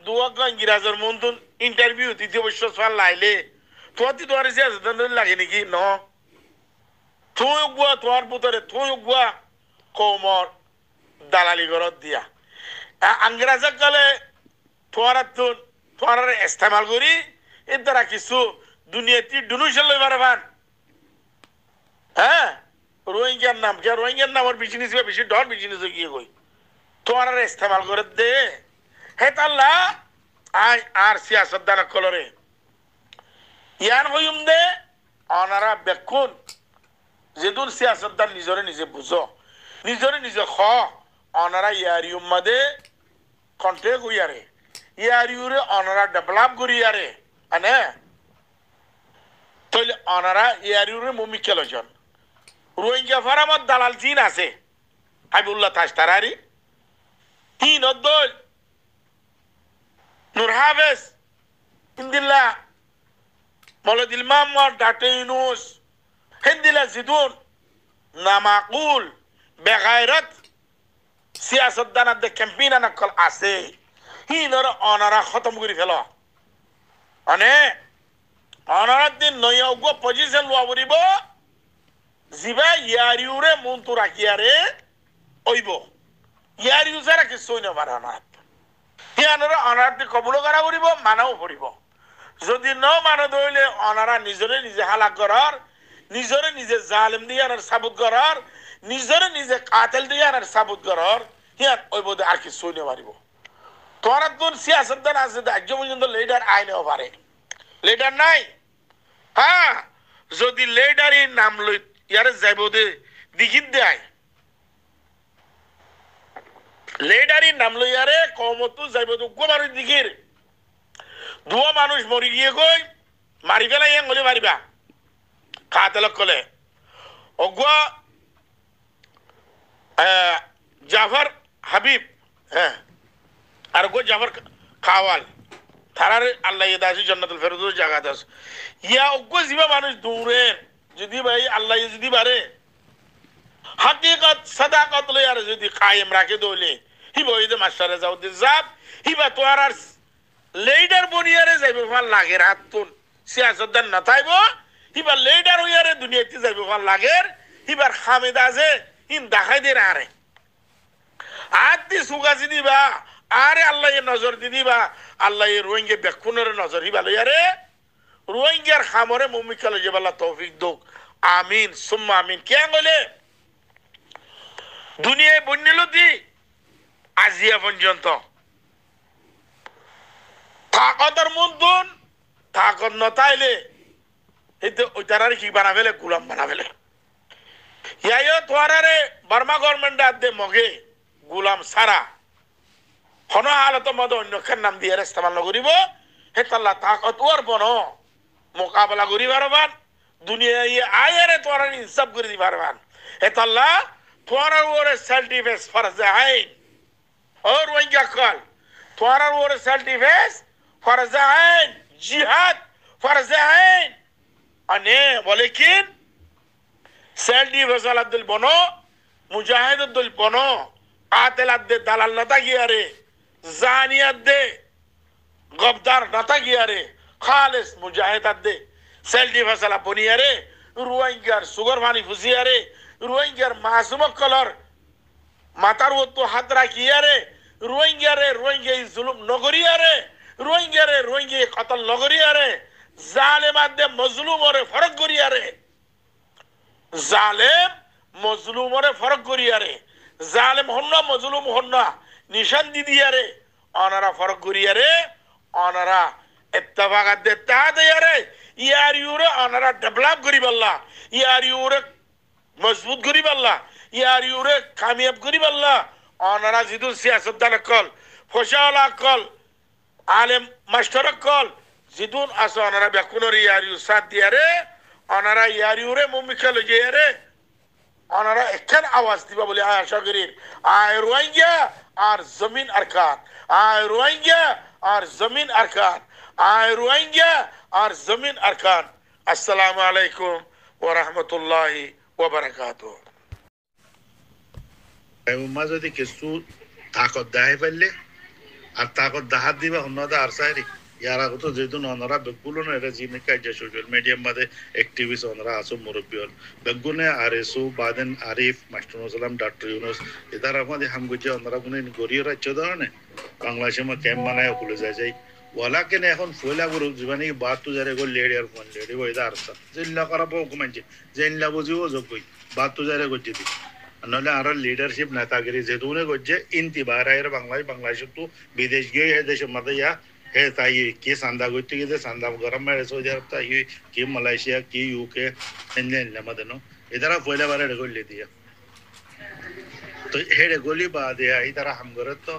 দুয়াক ইংরাজের মন তো ইন্টারভিউ দ্বিতীয় বর্ষ সাল লাইলে থোদি তোমারে সিয়াসতদার লাগে নাকি ন তুই গুয়া তোমার পুতরে তুই গুয়া কোমর দালালি গরত দিয়া আংরাজা কালে তোমার ইস্তেমাল করি এর দ্বারা কিছু দুনিয়াতে ডোনেশন লই পারবান হ্যাঁ রোহিঙ্গার নাম কে রোহিঙ্গার নাম আর বিজনেস বেশি ডর বিজনেস গিয়ে কই তোমার ইস্তেমাল করে দে হে তাল্লা আই আর সিয়াসতদার কলরে ইয়ান হইম দে অনারা বেকুন যেদুন সিয়াসতদার নিজরে নিজে বুঝো নিজরে নিজে খ অনারা ইয়ারিউম মাদে কন্টেক্ট হইয়ারে ইয়ারিউরে অনারা ডেভেলপ করিয়ারে আনে তইলে অনারা ইয়ারিউরে মুমি কেলজন রোহিঙ্গা ফারামত দালাল জিন আছে হাবিবুল্লাহ তাশতারারি তিন অদ্দল নূর হাফেজ হিন্দিল্লাহ মৌলদিল মাম্মদ ডাক্তার ইউনুস হিন্দিল্লাহ জিদুন নামাকুল বেগায়রত সিয়াসতদানার ক্যাম্পেইন নকল আছে হিনর অনারা খতম করে ফেল মানে অনারার দিন নয়গ পজিশন লোয়া বলিব জিবা ইয়ারিউরে মন্তু রাখিয়ারে ওইব ইয়ারিউ যারা কিছু নবার অনারাত হিয়ানরা অনারাত কবুল করা করিব মানাও পড়িব যদি ন মানো দইলে অনারা নিজরে নিজে হালাক করার নিজরে নিজে জালেম দিয়ে সাবুত করার নিজরে নিজে কাতেল দিয়ে সাবুত করার হিয়ান ওই বোধে আর কিছু সৈন্য পারিব তোরা তোর সিয়াসতদান আছে আজ পর্যন্ত লিডার আইনেও পারে লিডার নাই হ্যাঁ যদি লিডারই নাম লই ইয়ারে যাইব দে দিঘিত দেয় লিডারই নাম লই ইয়ারে কমতো যাইব তো গোমারি দিঘির দুয়া মানুষ মরি গিয়ে কই মারি ফেলাই এং হলে মারিবা কাতেলক কলে অগুয়া জাফর হাবিব হ্যাঁ আর গো জাফর খাওয়াল তারার আল্লাহ দাসি জান্নাতুল ফেরদৌস জায়গা আছে ইয়া অজ্ঞ জিবা মানুষ দৌড়ে যদি ভাই আল্লাহ যদি বারে হাকিকত সাদাকত লই আর যদি কায়েম রাখে দৌলে হিবা হইতে মাস্টারে যাও দে যাব হিবা তো আর লিডার বনিয়ারে যাইবে ভাল লাগে রাতুন সিয়াসতদার না তাইব হিবা লিডার হইয়ারে দুনিয়াতে যাইবে ভাল লাগে হিবার খামেদ আছে ইন দেখাই দে আরে আদি সুগাজি দিবা আরে আল্লাহ নজর দি দিবা আল্লাহ রোহিঙ্গা বেকুনের নজর হিবা লইয়ারে রোহিঙ্গার খামরে মুমিকালে যেবাল্লা তৌফিক দোক আমিন সুম্মা আমিন কেন বলে দুনিয়ায় বন্যিল দি আজিয়া পর্যন্ত তাকতর মন্দুন তাকত নতাইলে এইতে ওই তারার কি বানা ফেলে গুলাম বানা ফেলে ইয়াইও তোয়ারারে বার্মা গভর্নমেন্ট আদে মগে গুলাম সারা হন হালত মদ অন্যক্ষের নাম দিয়ে ইস্তেমাল নকরিব হেতাল্লা তাকত ওর বন মোকাবেলা করি পারবান দুনিয়া আয়ারে তোয়ার ইনসাফ করে দি পারবান হেতাল্লা তোয়ার ওরে সেলফ ডিফেন্স ফরজে আইন और वहीं कल तुम्हारा वो सेल्फ डिफेंस फर्ज आइन जिहाद फर्ज आइन अने लेकिन सेल्फ डिफेंस अब्दुल बनो मुजाहिद अब्दुल बनो आतिल अद्दे दलाल नता किया रे जानी अद्दे गबदार नता किया रे खालिस मुजाहिद अद्दे सेल्फ डिफेंस अला बनिया रे रोहिंग्यार सुगर पानी फुसिया रे रोहिंग्यार मासूम कलर মাতার ও তো হাত রাখিয়া রে রোহিঙ্গা জুলুম নগরিয়া রে রোহিঙ্গা কতল নগরিয়া রে জালেম আদে মজলুম ওরে ফরক করিয়া রে জালেম মজলুম ওরে ফরক করিয়া রে জালেম হন্না মজলুম হন্না নিশান দি দিয়া রে অনারা ফরক করিয়া রে অনারা ইত্তেফাক দে তাহাদ রে ইয়ার ইউরে অনারা ডেভেলপ করি বললা ইয়ার ইউরে মজবুত করি বললা ইয়ার ইউরে কামিয়াব করি বললা অনারা জিদু সিয়াসতদান কল ফশালা কল আলেম মাস্টার কল জিদুন আস অনারা বেকুনর ইয়ার ইউ সাথ দিয়া রে অনারা ইয়ার ইউরে মুমিকাল গিয়ে রে অনারা একখান আওয়াজ দিবা বলে আশা করি আয় রোহিঙ্গা আর জমিন আরকান আয় রোহিঙ্গা আর জমিন আরকান আয় রোহিঙ্গা আর জমিন আরকান আসসালামু আলাইকুম ওয়া রাহমাতুল্লাহি ওয়া বারাকাতুহু উম্মা যদি কিছু তাকত দেখাই পারলে আর তাকত দেখাত দিবা অন্যদা আর চাইরি ইয়ার আগত যেহেতু অনরা বেগুলো না এটা জিনে কাজে সোশ্যাল মিডিয়ার মধ্যে অ্যাক্টিভিস্ট অনরা আসো মুরব্বী হল বেগুনে আর এসু বাদেন আরিফ মাস্টার সালাম ডক্টর ইউনুস এদার আমাদের হামগুজে অনরা গুনে গড়িয়ে রাজ্য ধরনে বাংলাদেশে মা ক্যাম্প বানায় খুলে যায় যাই ওলা কেন এখন ফয়লা গরু জীবনে বাত তো যারে গো লেডি আর ফোন লেডি বইদা আরসা জিল্লা করা বউ কমাইছে জিল্লা বুঝিও যোগ্যই বাত তো যারে গজ্জি দি নহলে আর লিডারশিপ নেতাগিরি যেতুনে গজ্জে ইনতি বারায়ের বাংলাদেশ তো বিদেশ গিয়ে হে দেশের মধ্যে ইয়া হে তাই কি সান্দা গজ্জি গিয়ে সান্দা গরম মেরে সৌদি আরব তাই কি মালয়েশিয়া কি ইউকে ইংল্যান্ড মধ্যে নো ইদারা ফয়লা বারে গল্লি দিয়া তো হেডে গলি বা দেয়া ইদারা হাম করে তো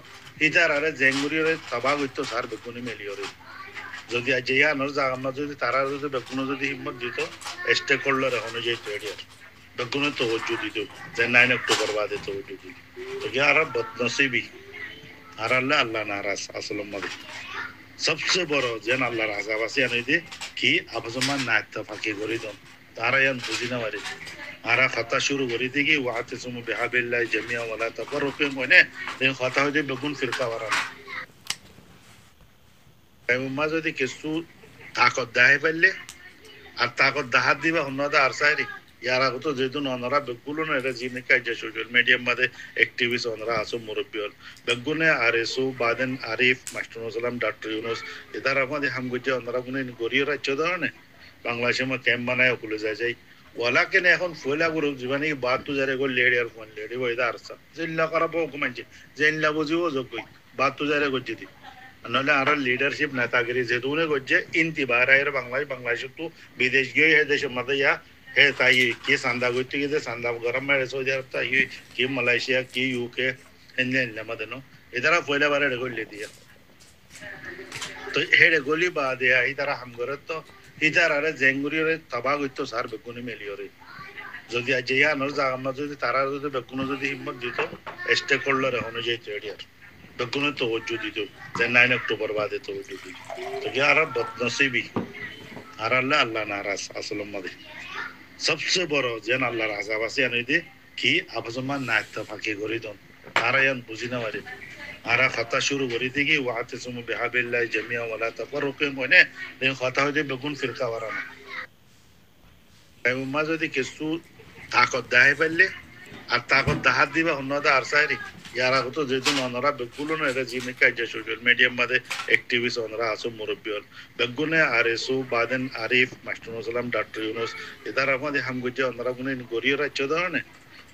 ইদারা জেঙ্গুরিরে তবা গইতো সার বেগুনি মেলিওরে যদি আজইয়া নর জাগা যদি তারা যদি বেগুনো যদি হিম্মত দিত স্টেক হোল্ডার অনুযায়ী ট্রেডিয়ার বেগুনে তো হজ্জু দিত যে 9 অক্টোবর বাদে তো হজ্জু দিত তো কি আর বদনসিবি আর আল্লাহ আল্লাহ নারাজ আসল মধ্যে সবচেয়ে বড় যেন আল্লাহ রাজাবাসী আনি দিয়ে কি আবজমান না ইত্তেফাকি করি দন তারা ইয়ান বুঝি না পারে আর কথা শুরু করি দিয়ে কি ওয়াতে সুমু বিহাবিল্লাহ জামিয়া ওয়ালা তাফাররুকুম মানে এই কথা হইতে বেগুন ফিরকা বাড়ানো উম্মা যদি কিছু তাকত দেখাই পারলে আর তাকত দেখাত দিবা অন্যদা আর চাইরি ইয়ার আগত যেহেতু অনরা বেগুলো না এটা জিনে কাজে সোশ্যাল মিডিয়ার মধ্যে অ্যাক্টিভিস্ট অনরা আসো মুরব্বী হল বেগুনে আর এসু বাদেন আরিফ মাস্টার সালাম ডক্টর ইউনুস এদার আমাদের হামগুজে অনরা গুনে গড়িয়ে রাজ্য ধরনে বাংলাদেশে মা ক্যাম্প বানায় খুলে যায় যাই ওলা কেন এখন ফয়লা গরু জীবনে বাত তো যারে গো লেডি আর ফোন লেডি বইদা আরসা জিল্লা করা বউ কমাইছে জিল্লা বুঝিও যোগ্যই বাত তো যারে গজ্জি দি নহলে আর লিডারশিপ নেতাগিরি যেতুনে গজ্জে ইনতি বারায়ের বাংলাদেশ তো বিদেশ গিয়ে হে দেশের মধ্যে ইয়া হে তাই কি সান্দা গইতে গিয়ে সান্দা গরম মেরে সৌদি আরব তাই কি মালয়েশিয়া কি ইউকে ইংল্যান্ড মধ্যে নো এদারা ফয়লা বারে গল্লি দিয়া তো হেড়ে গলি বা দেয়া ই তারা হাম করে তো ই তারারে জেঙ্গুরিরে তবাগ হইতো সার বেগুনি মেলিওরে যদি আজ ইয়া নর জাগা যদি তারা যদি বেগুনো যদি হিম্মত দিত স্টেক হোল্ডার এখন যেত এরিয়ার বেগুনে তো দিত যে 9 অক্টোবর বাদে তো দিত তো কি আর বদনসিবি আর আল্লাহ আল্লাহ নারাজ আসলে মধ্যে সবচেয়ে বড় যেন আল্লাহর আজাব আছে এনে কি আবজমান না একটা ফাঁকি করে দন আর ইয়ান বুঝি না পারে আর কথা শুরু করে দিকে ওয়াতে সুমু বিহাবিল্লাহ জামিয়া ওয়ালা তাফারুকুন মনে দেন কথা হইতে বেগুন ফিরকা বারানো মা যদি কিছু তাকত দেয় পারলে আর তাকত দাহাত দিবা অন্যদা আর সাইরি ইয়ারা কত যেহেতু অনরা বেগুলো না এটা জিমে কাজ সোশ্যাল মিডিয়ার মধ্যে অ্যাক্টিভিস্ট অনরা আসো মুরব্বী বেগুনে আর এসু বাদেন আরিফ মাস্টার সালাম ডক্টর ইউনুস এদার আমাদের হামগুজে অনরা গুনে গরিয় রাজ্য ধরনের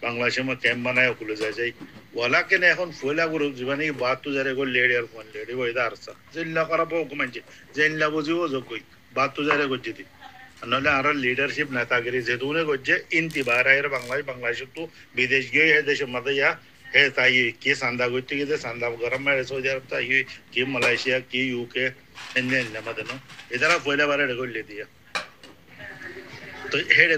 বাংলাদেশের মধ্যে ক্যাম্প বানায় খুলে যায় যাই ওলা কেন এখন ফয়লা গরু জীবনে বাদ তো যারে গো লেডি আর ফোন লেডি ওইদা আরসা জিল্লা করা বউ কমাইছে জিল্লা বুঝিও যোগ্যই বাদ তো যারে গজ্জি দি নহলে আর লিডারশিপ নেতাগিরি যেহেতু উনি গজ্জে ইনতি বাইরে বাংলাদেশ তো বিদেশ গিয়ে হে দেশের মধ্যে ইয়া হে তাই কি সান্দা করতে গিয়ে সান্দা গরম মেরে সৌদি আরব তাই কি মালয়েশিয়া কি ইউকে এনে মধ্যে নো এদারা ফয়লা বারে গল্লে দিয়া তো হেডে